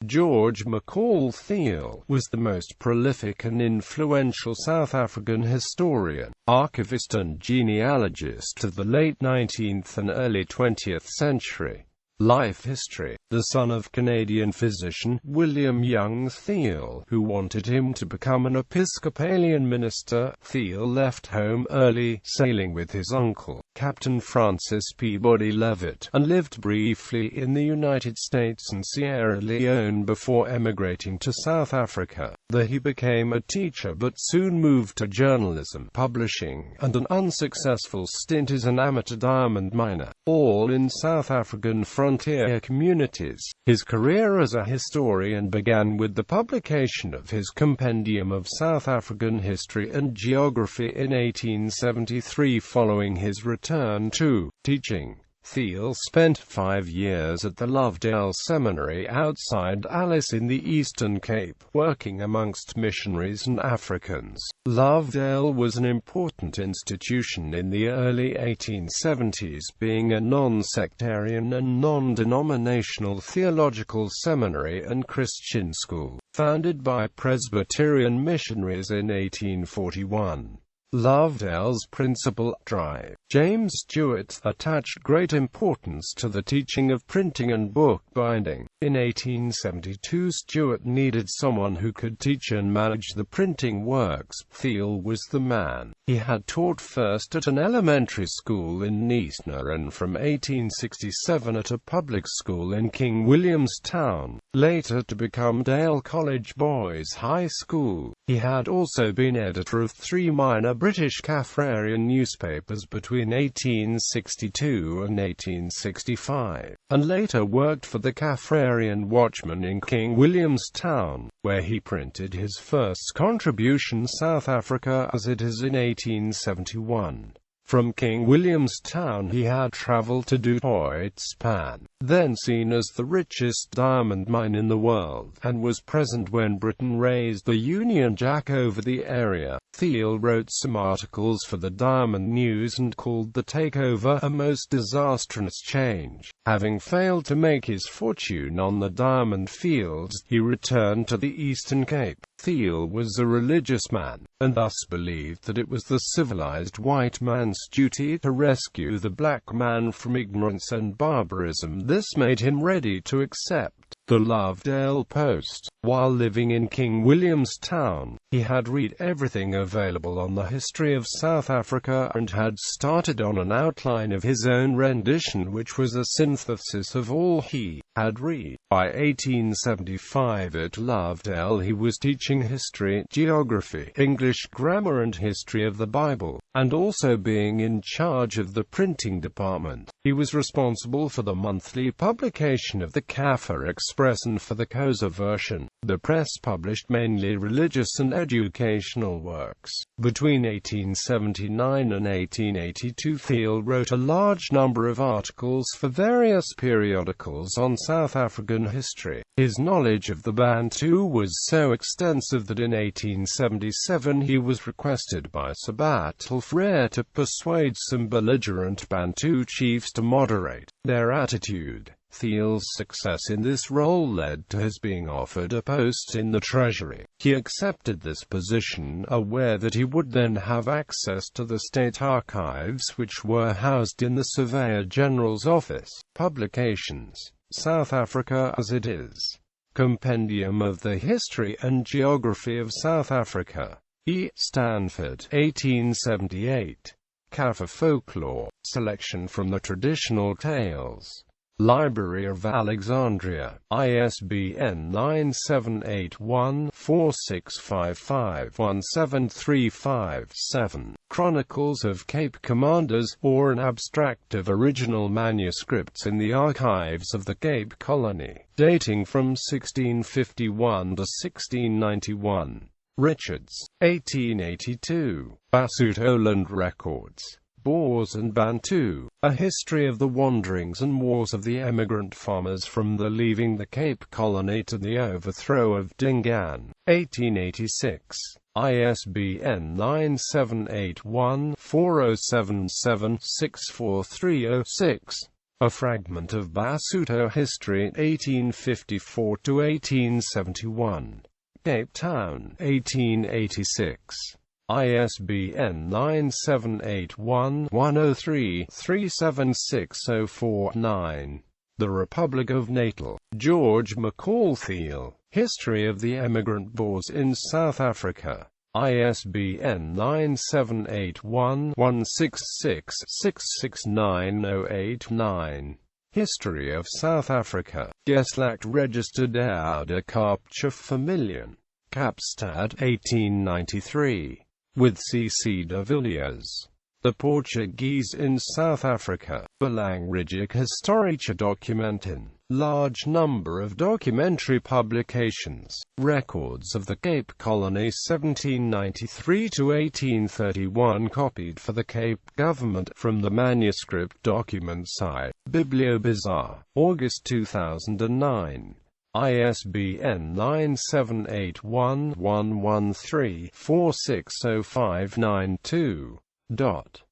George McCall Theal, was the most prolific and influential South African historian, archivist and genealogist of the late 19th and early 20th century. Life history. The son of Canadian physician William Young Theal, who wanted him to become an Episcopalian minister, Theal left home early, sailing with his uncle, Captain Francis Peabody Leavitt, and lived briefly in the United States and Sierra Leone before emigrating to South Africa. There he became a teacher but soon moved to journalism, publishing, and an unsuccessful stint as an amateur diamond miner, all in South African frontier communities. His career as a historian began with the publication of his Compendium of South African History and Geography in 1873. Following his return to teaching, Theal spent 5 years at the Lovedale Seminary outside Alice in the Eastern Cape, working amongst missionaries and Africans. Lovedale was an important institution in the early 1870s, being a non-sectarian and non-denominational theological seminary and Christian school, founded by Presbyterian missionaries in 1841. Lovedale's principal, Dr. James Stewart, attached great importance to the teaching of printing and bookbinding. In 1872, Stewart needed someone who could teach and manage the printing works. Theal was the man. He had taught first at an elementary school in Neasner and from 1867 at a public school in King Williamstown, later to become Dale College Boys High School. He had also been editor of 3 minor British Kaffrarian newspapers between 1862 and 1865, and later worked for the Kaffrarian Watchman in King Williamstown, where he printed his first contribution, South Africa as It Is, in 1871. From King Williamstown he had travelled to Du Toitspan, then seen as the richest diamond mine in the world, and was present when Britain raised the Union Jack over the area. Theal wrote some articles for the Diamond News and called the takeover a most disastrous change. Having failed to make his fortune on the diamond fields, he returned to the Eastern Cape. Theal was a religious man, and thus believed that it was the civilized white man's duty to rescue the black man from ignorance and barbarism. This made him ready to accept the Lovedale post. While living in King Williamstown, he had read everything available on the history of South Africa and had started on an outline of his own rendition, which was a synthesis of all he had read. By 1875 at Lovedale he was teaching history, geography, English grammar and history of the Bible, and also being in charge of the printing department. He was responsible for the monthly publication of the Kaffa Express and for the Xhosa version. The press published mainly religious and educational works. Between 1879 and 1882 Theal wrote a large number of articles for various periodicals on South African history. His knowledge of the Bantu was so extensive that in 1877 he was requested by Sabat Frere to persuade some belligerent Bantu chiefs to moderate their attitude. Theal's success in this role led to his being offered a post in the Treasury. He accepted this position, aware that he would then have access to the state archives, which were housed in the Surveyor General's office. Publications: South Africa as It Is, Compendium of the History and Geography of South Africa, E. Stanford, 1878. Kaffa Folklore, Selection from the Traditional Tales, Library of Alexandria, ISBN 978-1-4655-17357. Chronicles of Cape Commanders, or an abstract of original manuscripts in the archives of the Cape Colony, dating from 1651 to 1691. Richards, 1882. Basutoland Records. Boers and Bantu, A History of the Wanderings and Wars of the Emigrant Farmers from the Leaving the Cape Colony to the Overthrow of Dingaan, 1886. ISBN 978-1-4077-64306. A fragment of Basuto history, 1854 to 1871. Cape Town, 1886. ISBN 978-1-103-376049. The Republic of Natal. George McCall Theal. History of the Emigrant Boers in South Africa. ISBN 978-1-166-669-089. History of South Africa. Geslacht registered Oude Kaapse Familien. Capstad, 1893. With C.C. de Villiers. The Portuguese in South Africa. Belangrijke historische documenten. Large number of documentary publications. Records of the Cape Colony 1793 to 1831 copied for the Cape government from the manuscript document site. Bibliobazar, August 2009. ISBN 978-1-113-46059-2.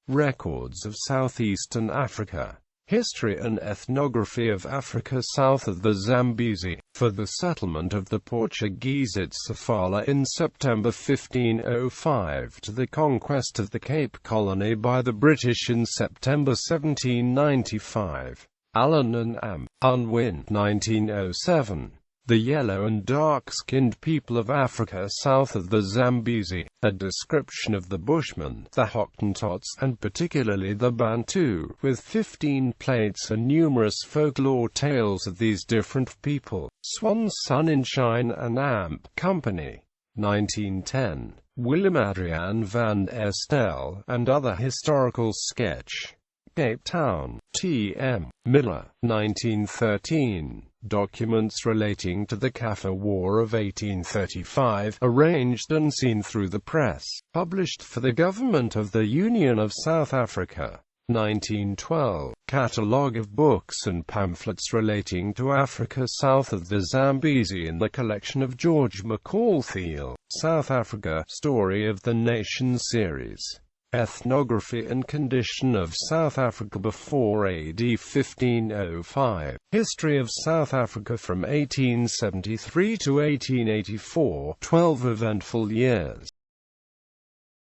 Records of Southeastern Africa. History and ethnography of Africa south of the Zambezi. For the settlement of the Portuguese at Sofala in September 1505 to the conquest of the Cape Colony by the British in September 1795. Allen and Am. Unwin, 1907. The Yellow and Dark-Skinned People of Africa South of the Zambezi. A description of the Bushmen, the Hottentots, and particularly the Bantu, with 15 plates and numerous folklore tales of these different people. Swan Sunshine and Amp Company. 1910. Willem Adriaan van Estel, and other historical sketch. Cape Town. T.M. Miller, 1913. Documents relating to the Kaffir War of 1835, arranged and seen through the press. Published for the Government of the Union of South Africa. 1912. Catalogue of books and pamphlets relating to Africa south of the Zambezi in the collection of George McCall Theal. South Africa, Story of the Nation series. Ethnography and Condition of South Africa before AD 1505. History of South Africa from 1873 to 1884, 12 eventful years.